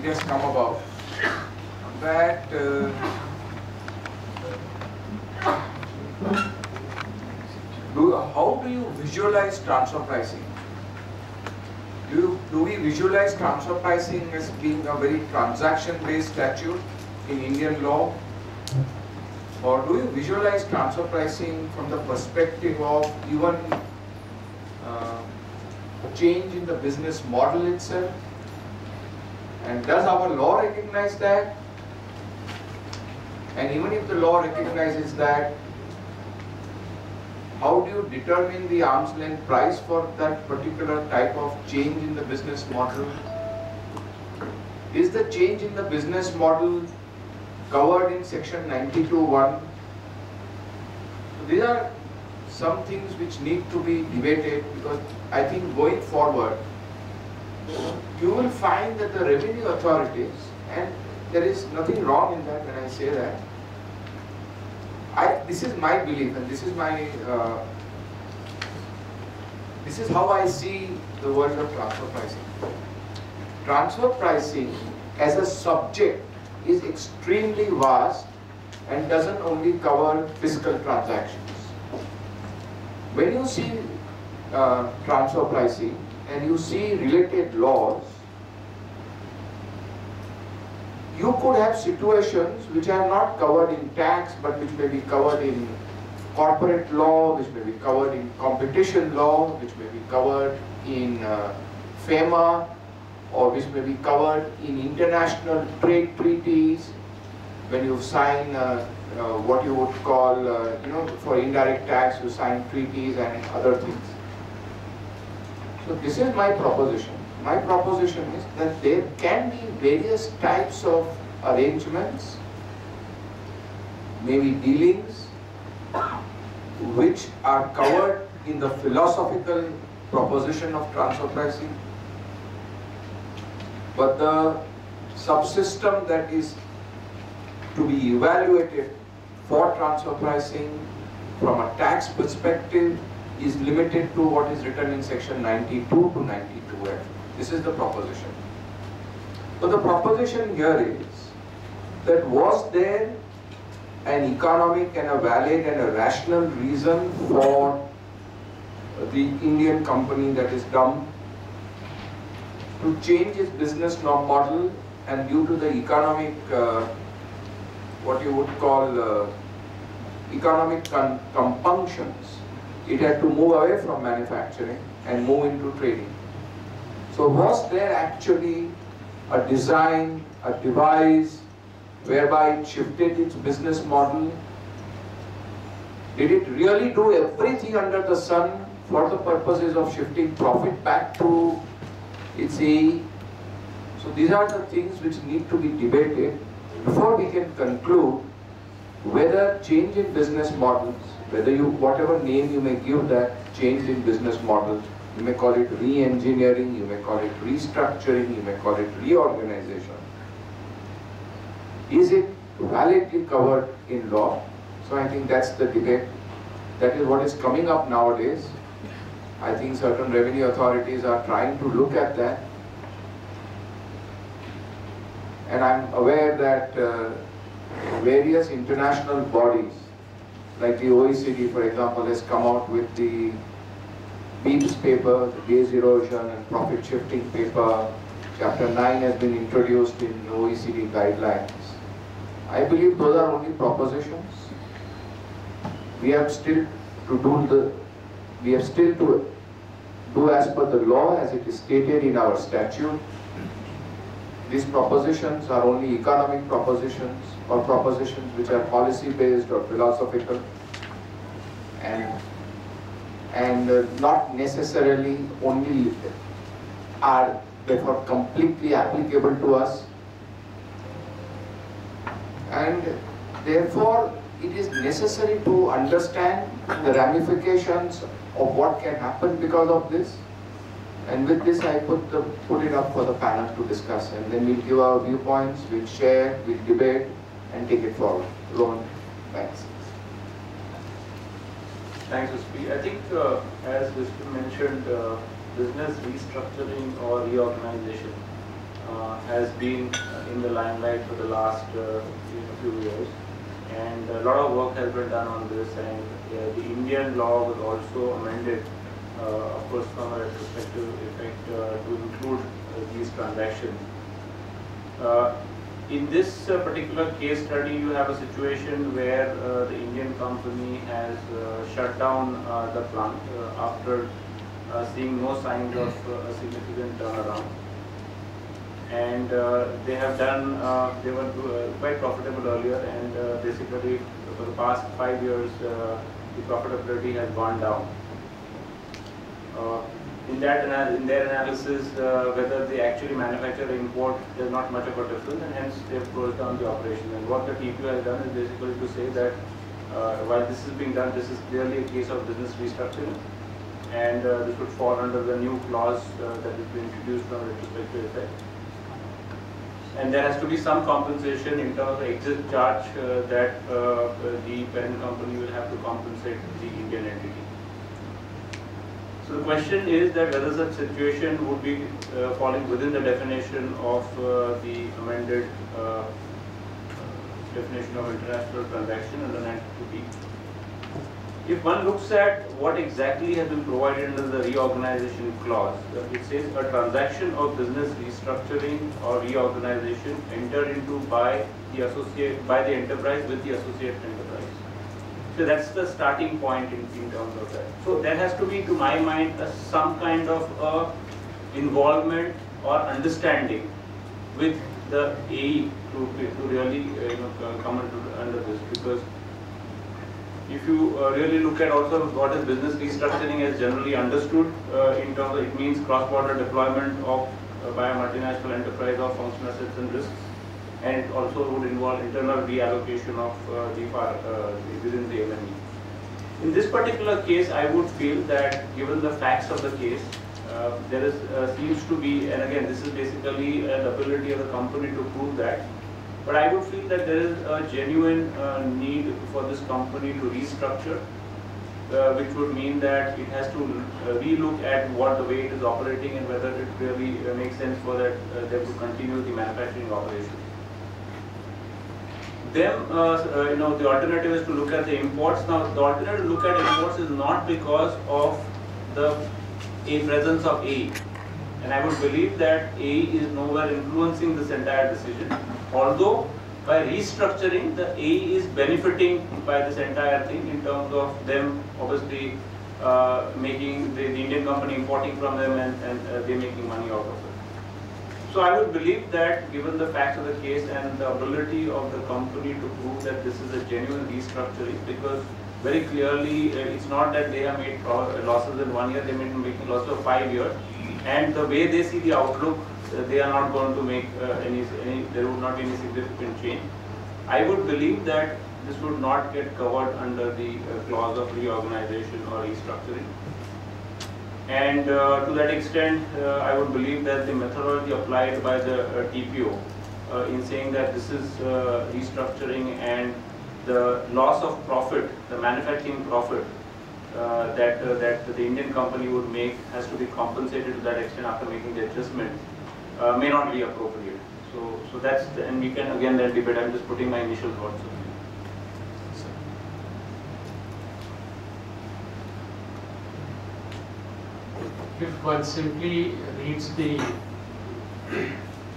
has come about, that how do you visualize transfer pricing? Do we visualize transfer pricing as being a very transaction-based statute in Indian law? Or do you visualize transfer pricing from the perspective of even change in the business model itself? And does our law recognize that? And even if the law recognizes that, how do you determine the arm's length price for that particular type of change in the business model? Is the change in the business model covered in section 92(1)? So these are some things which need to be debated, because I think going forward, you will find that the revenue authorities, and there is nothing wrong in that when I say that, this is my belief, and this is my this is how I see the world of transfer pricing. Transfer pricing as a subject is extremely vast and doesn't only cover physical transactions. When you see transfer pricing and you see related laws, you could have situations which are not covered in tax, but which may be covered in corporate law, which may be covered in competition law, which may be covered in FEMA, or which may be covered in international trade treaties. When you sign what you would call, for indirect tax, you sign treaties and other things. So this is my proposition. My proposition is that there can be various types of arrangements, maybe dealings, which are covered in the philosophical proposition of transfer pricing, but the subsystem that is to be evaluated for transfer pricing from a tax perspective is limited to what is written in section 92 to 92F. This is the proposition. So the proposition here is that was there an economic and a valid and a rational reason for the Indian company that is dumb to change its business model, and due to the economic, what you would call economic compunctions, it had to move away from manufacturing and move into trading. So was there actually a design, a device, whereby it shifted its business model? Did it really do everything under the sun for the purposes of shifting profit back to its AE? So these are the things which need to be debated before we can conclude whether change in business models, whether you, whatever name you may give that change in business models, you may call it re-engineering, you may call it restructuring, you may call it reorganization. Is it validly covered in law? So I think that's the debate. That is what is coming up nowadays. I think certain revenue authorities are trying to look at that. And I'm aware that various international bodies, like the OECD, for example, has come out with the BEPS paper, the base erosion and profit shifting paper. Chapter 9 has been introduced in OECD guidelines. I believe those are only propositions. We have still to do as per the law as it is stated in our statute. These propositions are only economic propositions or propositions which are policy based or philosophical, and not necessarily only are therefore completely applicable to us, and therefore it is necessary to understand the ramifications of what can happen because of this. And with this I put it up for the panel to discuss, and then we'll give our viewpoints, we'll share, we'll debate and take it forward. Rohan, thanks. Thanks, SP. I think as SP mentioned, business restructuring or reorganization has been in the limelight for the last few years, and a lot of work has been done on this, and the Indian law was also amended, of course, from a retrospective effect to include these transactions. In this particular case study, you have a situation where the Indian company has shut down the plant after seeing no signs of a significant turnaround. And they have done, they were quite profitable earlier, and basically for the past 5 years, the profitability has gone down. In their analysis, whether they actually manufacture or import, there's not much of a difference, and hence they've closed down the operation. And what the TPO has done is basically to say that while this is being done, this is clearly a case of business restructuring, and this would fall under the new clause that has been introduced from retrospective effect. And there has to be some compensation in terms of the exit charge that the parent company will have to compensate the Indian entity. So the question is that whether such situation would be falling within the definition of the amended definition of international transaction under 92B. If one looks at what exactly has been provided under the reorganization clause, it says a transaction of business restructuring or reorganization entered into by the enterprise with the associate enterprise. So that's the starting point in terms of that. So there has to be, to my mind, some kind of involvement or understanding with the AE to really come under this, because if you really look at also what is business restructuring as generally understood in terms of, it means cross-border deployment of by a multinational enterprise of functional assets and risks, and it also would involve internal reallocation of within the MME. In this particular case, I would feel that given the facts of the case, there is seems to be, and again this is basically an ability of the company to prove that, but I would feel that there is a genuine need for this company to restructure, which would mean that it has to relook at what the way it is operating and whether it really makes sense for that them to continue the manufacturing operation. Then, the alternative is to look at the imports. Now, the alternative to look at imports is not because of the presence of AE. And I would believe that AE is nowhere influencing this entire decision. Although, by restructuring, the AE is benefiting by this entire thing in terms of them obviously making the Indian company importing from them, and they're making money out of it. So I would believe that given the facts of the case and the ability of the company to prove that this is a genuine restructuring, because very clearly it's not that they have made losses in 1 year, they may be making losses of 5 years, and the way they see the outlook, they are not going to make there would not be any significant change. I would believe that this would not get covered under the clause of reorganization or restructuring. And to that extent, I would believe that the methodology applied by the TPO in saying that this is restructuring and the loss of profit, the manufacturing profit that the Indian company would make has to be compensated to that extent after making the adjustment may not be appropriate. So that's and we can again then debate. I'm just putting my initial thoughts. If one simply reads the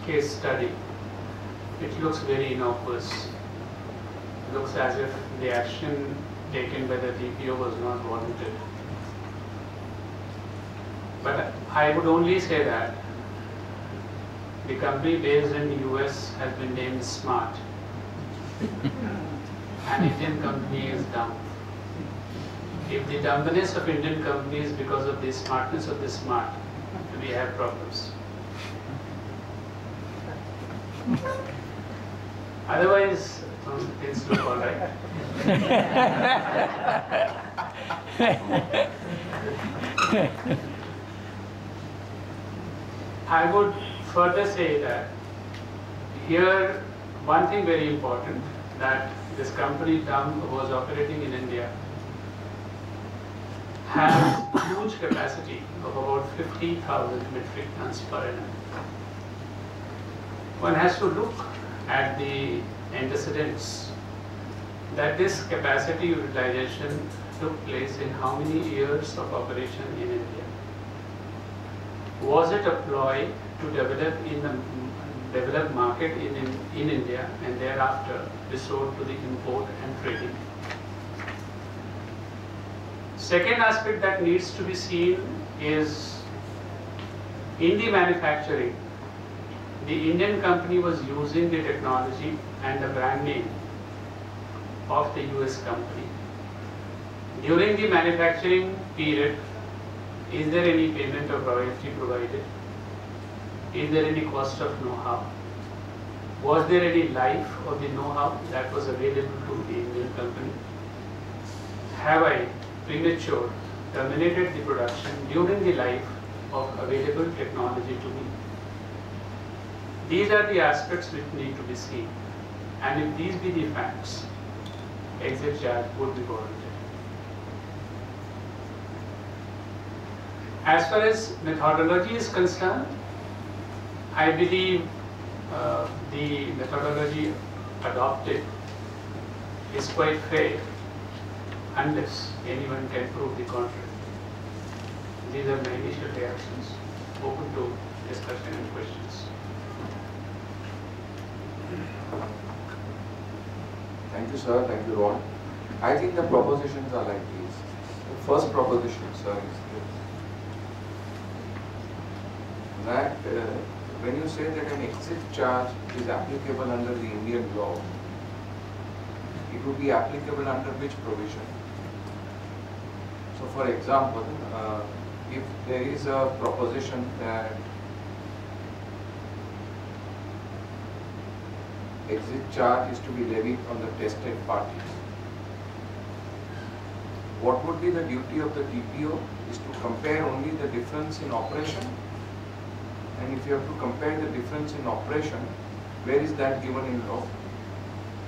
case study, it looks very innocuous. It looks as if the action taken by the TPO was not warranted. But I would only say that the company based in the US has been named Smart. An Indian company is dumb. If the dumbness of Indian companies because of the smartness of the smart, we have problems. Otherwise, things look all right. I would further say that here, one thing very important, that this company DUM was operating in India, has huge capacity of about 50,000 metric tons per annum. one has to look at the antecedents that this capacity utilization took place in how many years of operation in India. Was it a ploy to develop in the developed market in India and thereafter resort to the import and trading? Second aspect that needs to be seen is in the manufacturing, the Indian company was using the technology and the brand name of the US company. During the manufacturing period, is there any payment of royalty provided? Is there any cost of know-how? Was there any life of the know-how that was available to the Indian company? Have I premature terminated the production during the life of available technology to me? These are the aspects which need to be seen, and if these be the facts, exit charge would be warranted. As far as methodology is concerned, I believe the methodology adopted is quite fair unless anyone can prove the contrary. These are my initial reactions. Open to discussion and questions. Thank you, sir. Thank you, Ron. I think the propositions are like these. The first proposition, sir, is this. That when you say that an exit charge is applicable under the Indian law, it would be applicable under which provision? So, for example, if there is a proposition that exit charge is to be levied on the tested parties, what would be the duty of the TPO is to compare only the difference in operation. And if you have to compare the difference in operation, where is that given in law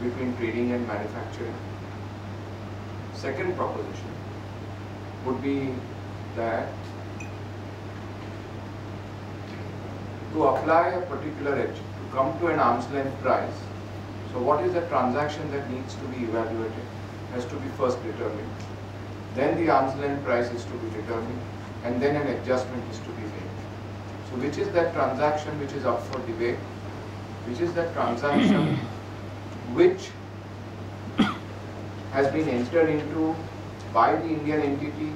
between trading and manufacturing? Second proposition would be that to apply a particular edge, to come to an arm's length price, so what is the transaction that needs to be evaluated, has to be first determined. Then the arm's length price is to be determined, and then an adjustment is to be made. So which is that transaction which is up for debate? Which is that transaction which has been entered into by the Indian entity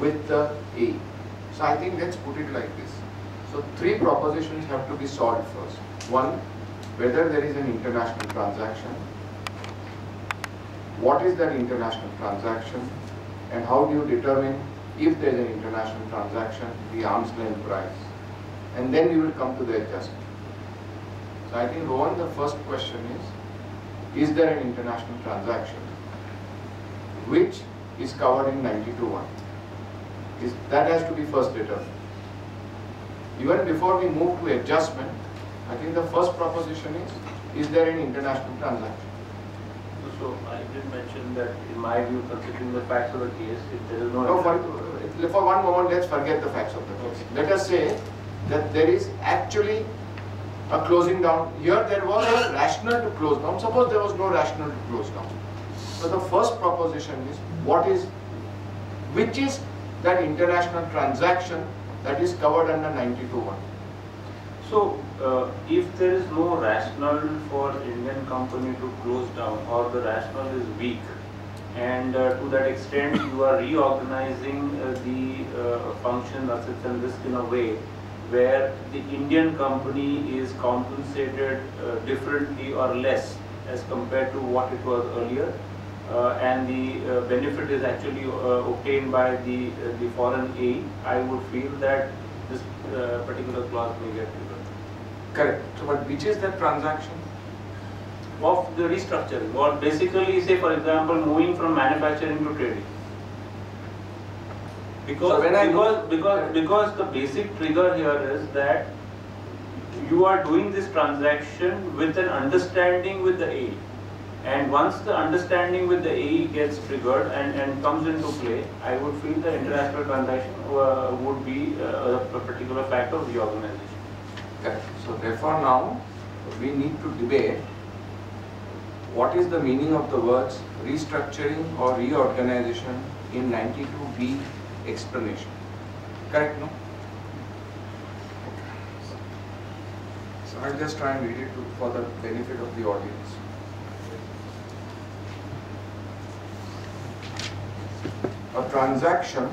with the A? So I think let's put it like this. So three propositions have to be solved first. One, whether there is an international transaction. What is that international transaction? And how do you determine, if there is an international transaction, the arm's length price? And then we will come to the adjustment. So I think, Rohan, the first question is there an international transaction which is covered in 92(1)? That has to be first determined. Even before we move to adjustment, I think the first proposition is there an international transaction? So I did mention that in my view, considering the facts of the case, if there is no... No, for one moment, let's forget the facts of the case. Let us say that there is actually a closing down. Here there was a rationale to close down. Suppose there was no rationale to close down. So the first proposition is, which is that international transaction that is covered under 92(1)? So, if there is no rationale for Indian company to close down, or the rationale is weak, and to that extent you are reorganizing the function, assets and risk in a way where the Indian company is compensated differently or less as compared to what it was earlier, and the benefit is actually obtained by the foreign aid, I would feel that this particular clause may get triggered. Correct. So, but which is that transaction? Of the restructuring, or basically, say for example, moving from manufacturing to trading. Because the basic trigger here is that you are doing this transaction with an understanding with the AE, and once the understanding with the AE gets triggered and comes into play, I would feel the international transaction would be a particular fact of reorganization. Correct. So therefore now, we need to debate what is the meaning of the words restructuring or reorganization in 92B explanation. Correct, no? So I'll just try and read it for the benefit of the audience. A transaction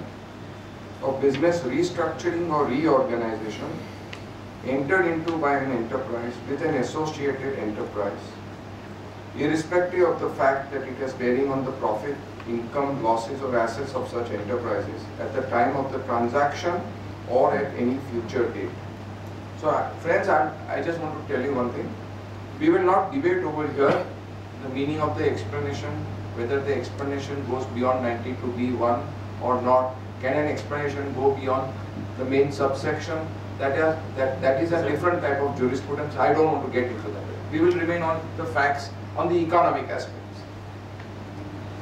of business restructuring or reorganization entered into by an enterprise with an associated enterprise, irrespective of the fact that it has bearing on the profit, income, losses or assets of such enterprises at the time of the transaction or at any future date. So friends, I just want to tell you one thing. We will not debate over here the meaning of the explanation, whether the explanation goes beyond 92B1 or not. Can an explanation go beyond the main subsection? That is a different type of jurisprudence. I don't want to get into that. We will remain on the facts, on the economic aspects.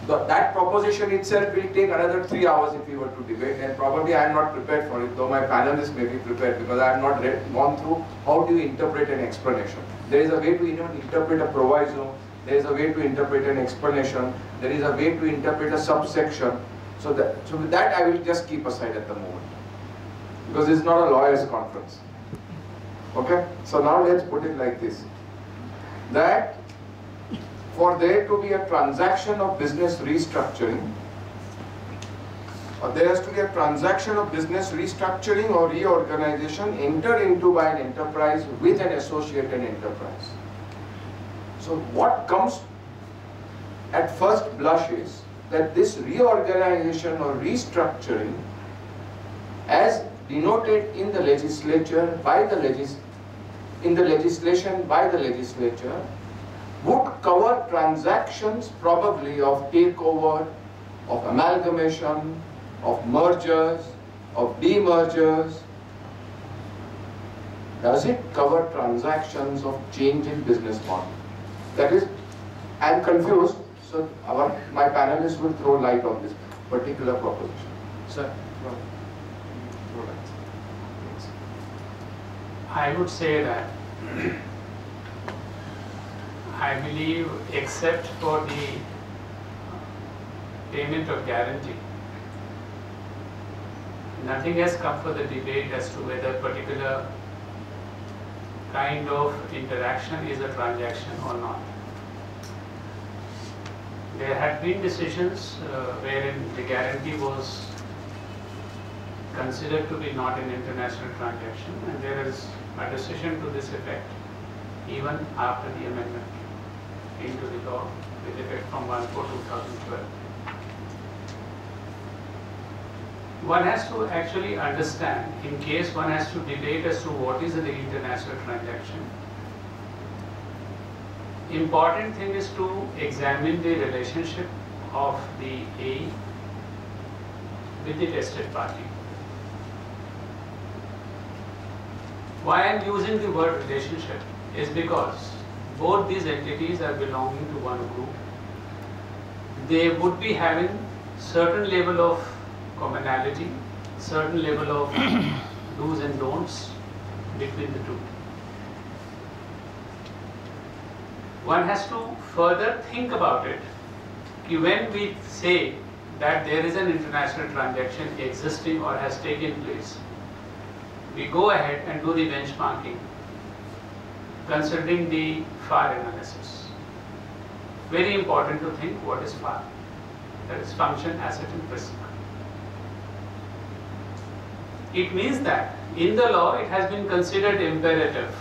That proposition itself will take another 3 hours if we were to debate, and probably I am not prepared for it, though my panelists may be prepared, because I have not gone through how do you interpret an explanation. There is a way to interpret a proviso, there is a way to interpret an explanation, there is a way to interpret a subsection. So with that I will just keep aside at the moment, because this is not a lawyer's conference. Okay? So now let's put it like this. That for there to be a transaction of business restructuring, or there has to be a transaction of business restructuring or reorganization entered into by an enterprise with an associated enterprise. So what comes at first blush is that this reorganization or restructuring, as denoted in the legislature by the legislation by the legislature, would cover transactions probably of takeover, of amalgamation, of mergers, of demergers. Does it cover transactions of change in business model? That is, I am confused, so my panelists will throw light on this particular proposition. Sir, throw light. I would say that I believe, except for the payment of guarantee, nothing has come for the debate as to whether particular kind of interaction is a transaction or not. There had been decisions wherein the guarantee was considered to be not an international transaction, and there is a decision to this effect even after the amendment into the law with effect from 1/4/2012. One has to actually understand, in case one has to debate as to what is an international transaction, important thing is to examine the relationship of the A with the tested party. Why I am using the word relationship is because both these entities are belonging to one group. They would be having certain level of commonality, certain level of do's and don'ts between the two. One has to further think about it. When we say that there is an international transaction existing or has taken place, we go ahead and do the benchmarking considering the FAR analysis. Very important to think what is FAR. That is function, asset and risk. It means that in the law it has been considered imperative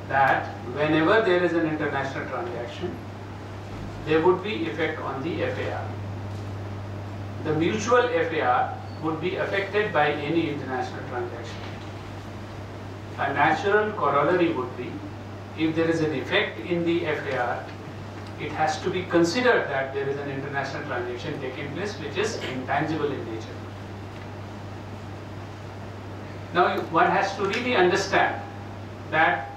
that whenever there is an international transaction, there would be effect on the FAR. The mutual FAR would be affected by any international transaction. A natural corollary would be, if there is an effect in the FAR, it has to be considered that there is an international transaction taking place which is intangible in nature. Now one has to really understand that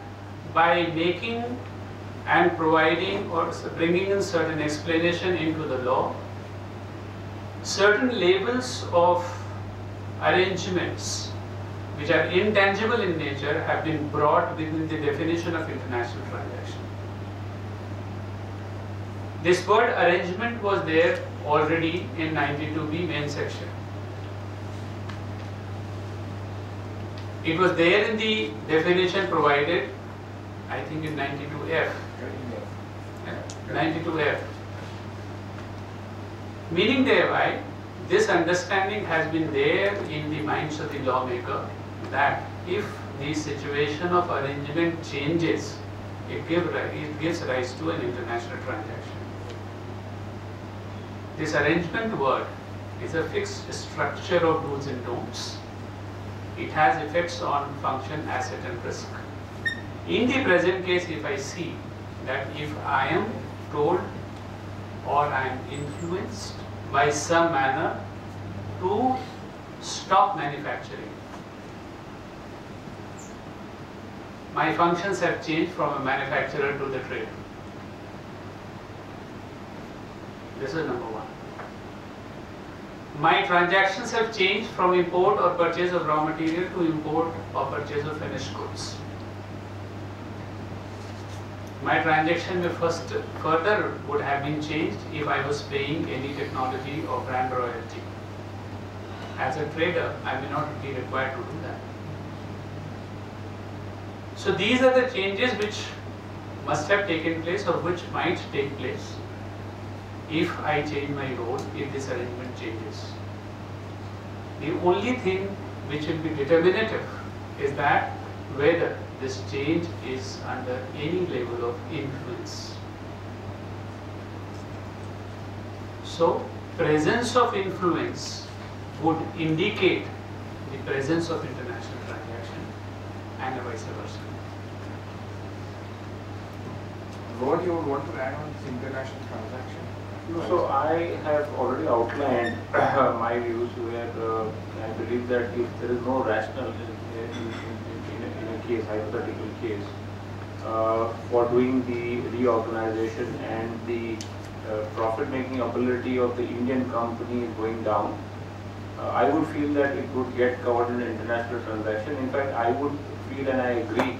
by making and providing or bringing in certain explanation into the law, certain levels of arrangements which are intangible in nature, have been brought within the definition of international transaction. This word arrangement was there already in 92B main section. It was there in the definition provided, I think in 92F. 92F. Meaning thereby, this understanding has been there in the minds of the lawmaker that if the situation of arrangement changes, it gives rise to an international transaction. This arrangement word is a fixed structure of do's and don'ts. It has effects on function, asset and risk. In the present case, if I see that if I am told or I am influenced by some manner to stop manufacturing, my functions have changed from a manufacturer to the trader. This is number one. My transactions have changed from import or purchase of raw material to import or purchase of finished goods. My transaction may further would have been changed if I was paying any technology or brand royalty. As a trader, I may not be required to do that. So these are the changes which must have taken place or which might take place if I change my role, if this arrangement changes. The only thing which will be determinative is that whether this change is under any level of influence. So, presence of influence would indicate the presence of international transaction and vice versa. What you would want to add on this international transaction? So I have already outlined my views where I believe that if there is no rationale in a case, hypothetical case, for doing the reorganization and the profit-making ability of the Indian company is going down, I would feel that it would get covered in an international transaction. In fact, I would feel, and I agree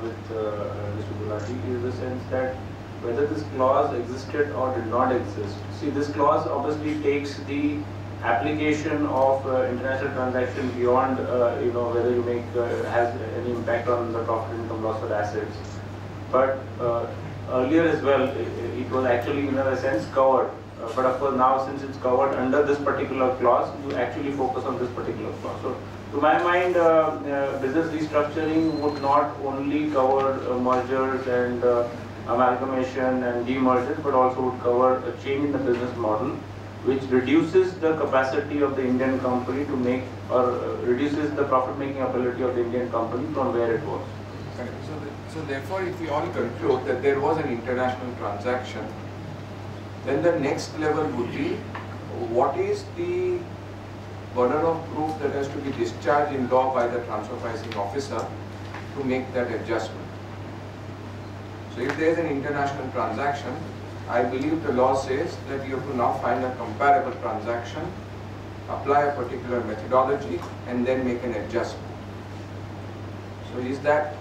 with Mr. Gulati, in the sense that whether this clause existed or did not exist. See, this clause obviously takes the application of international transaction beyond, whether you make has any impact on the profit, income, loss, or assets. But earlier as well, it was actually in a sense covered. But of course now, since it's covered under this particular clause, you actually focus on this particular clause. So, to my mind, business restructuring would not only cover mergers and amalgamation and demergers, but also would cover a change in the business model, which reduces the capacity of the Indian company to make, or reduces the profit-making ability of the Indian company from where it was. So therefore, if we all conclude that there was an international transaction, then the next level would be, what is the burden of proof that has to be discharged in law by the transfer pricing officer to make that adjustment? So if there is an international transaction, I believe the law says that you have to now find a comparable transaction, apply a particular methodology, and then make an adjustment. So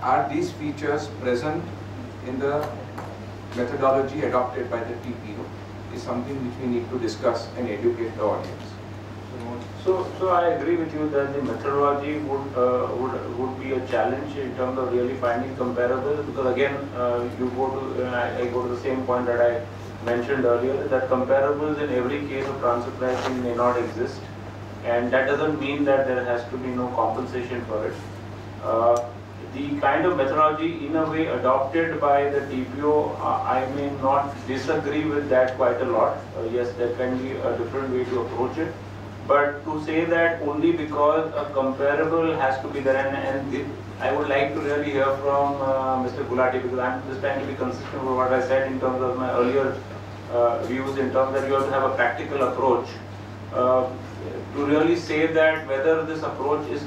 are these features present in the methodology adopted by the TPO? Is something which we need to discuss and educate the audience. So I agree with you that the methodology would be a challenge in terms of really finding comparables, because again you go to I go to the same point that I mentioned earlier, that comparables in every case of transfer pricing may not exist, and that doesn't mean that there has to be no compensation for it. The kind of methodology in a way adopted by the TPO, I may not disagree with that quite a lot. Yes, there can be a different way to approach it. But to say that only because a comparable has to be there, and I would like to really hear from Mr. Gulati, because I'm just trying to be consistent with what I said in terms of my earlier views, in terms that you have to have a practical approach. To really say that whether this approach is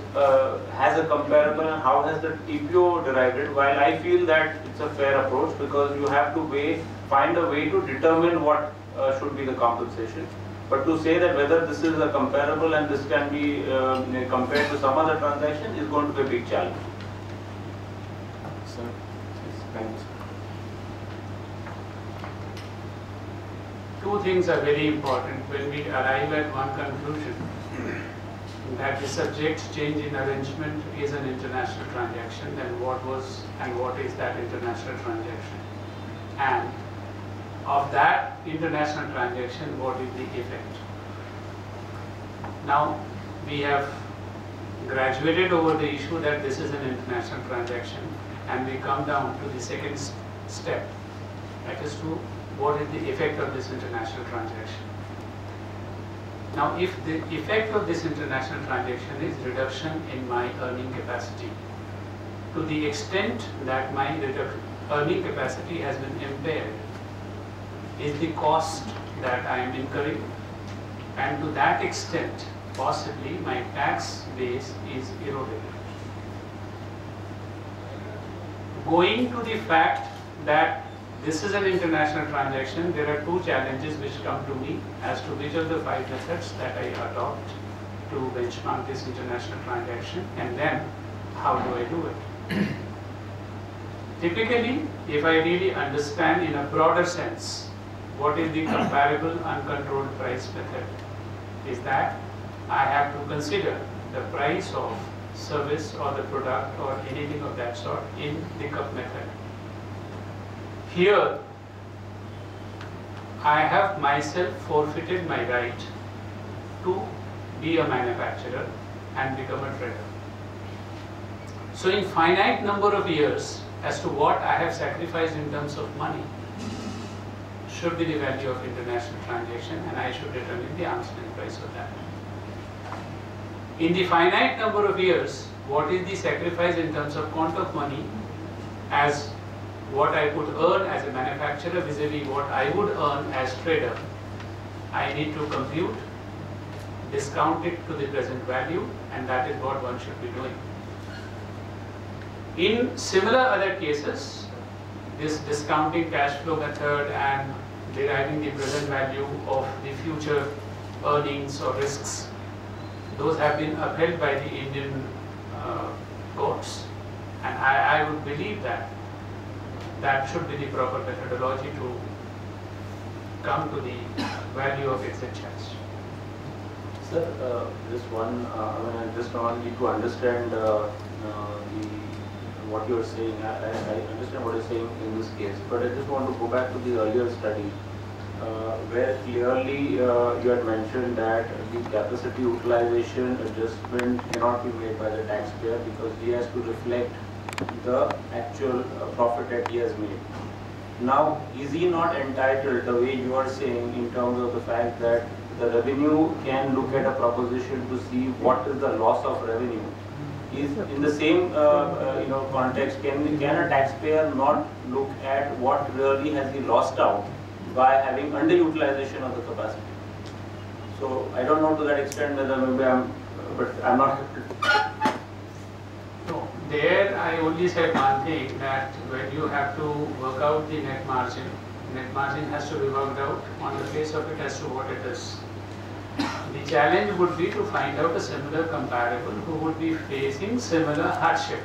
has a comparable and how has the TPO derived it, while I feel that it's a fair approach, because you have to find a way to determine what should be the compensation. But to say that whether this is a comparable and this can be compared to some other transaction is going to be a big challenge. Sir, thanks. Two things are very important when we arrive at one conclusion, that the subject change in arrangement is an international transaction, then what was and what is that international transaction? And of that international transaction, what is the effect? Now, we have graduated over the issue that this is an international transaction, and we come down to the second step, that is to what is the effect of this international transaction. Now, if the effect of this international transaction is reduction in my earning capacity, to the extent that my earning capacity has been impaired, is the cost that I am incurring, and to that extent, possibly my tax base is eroded. Going to the fact that this is an international transaction, there are two challenges which come to me as to which of the 5 methods that I adopt to benchmark this international transaction, and then how do I do it. Typically, if I really understand in a broader sense what is the comparable uncontrolled price method, is that I have to consider the price of service or the product or anything of that sort in the cup method. Here, I have myself forfeited my right to be a manufacturer and become a trader. So in finite number of years, as to what I have sacrificed in terms of money, should be the value of international transaction, and I should determine the arm's length price of that. In the finite number of years, what is the sacrifice in terms of quantum of money as what I could earn as a manufacturer vis-a-vis what I would earn as trader? I need to compute, discount it to the present value, and that is what one should be doing. In similar other cases, this discounting cash flow method and deriving the present value of the future earnings or risks, those have been upheld by the Indian courts, and I would believe that that should be the proper methodology to come to the value of exit charge. Sir, just one, I just want you to understand what you are saying. I understand what you are saying in this case, but I just want to go back to the earlier study where clearly you had mentioned that the capacity utilization adjustment cannot be made by the taxpayer because he has to reflect the actual profit that he has made. Now, is he not entitled, the way you are saying, in terms of the fact that the revenue can look at a proposition to see what is the loss of revenue? Is in the same context, can a taxpayer not look at what really has he lost out by having underutilization of the capacity? So I don't know to that extent whether maybe but I'm not. No, there I only said one thing, that when you have to work out the net margin has to be worked out on the face of it as to what it is. The challenge would be to find out a similar comparable who would be facing similar hardship.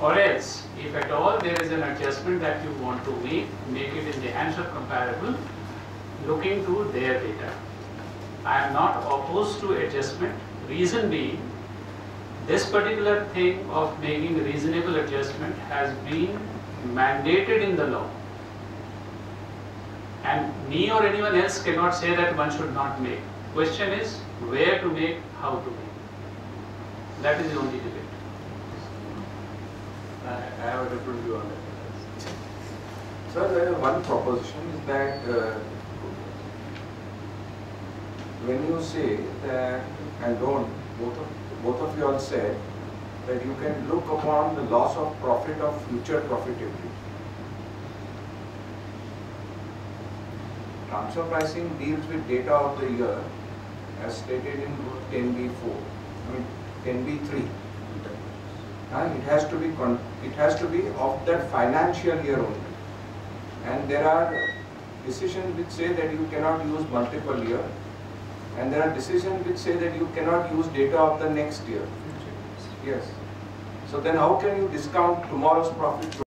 Or else, if at all there is an adjustment that you want to make it in the hands of comparable, looking to their data. I am not opposed to adjustment, reason being, this particular thing of making reasonable adjustment has been mandated in the law. And me or anyone else cannot say that one should not make. Question is where to make, how to make. That is the only debate. I have a different view on that. Sir, there is one proposition is that when you say that, and both of you all said that you can look upon the loss of profit of future profitability. Transfer pricing deals with data of the year as stated in Rule 10b-4, I mean 10b-3. It has to be of that financial year only. And there are decisions which say that you cannot use multiple years. And there are decisions which say that you cannot use data of the next year. Yes. So then how can you discount tomorrow's profit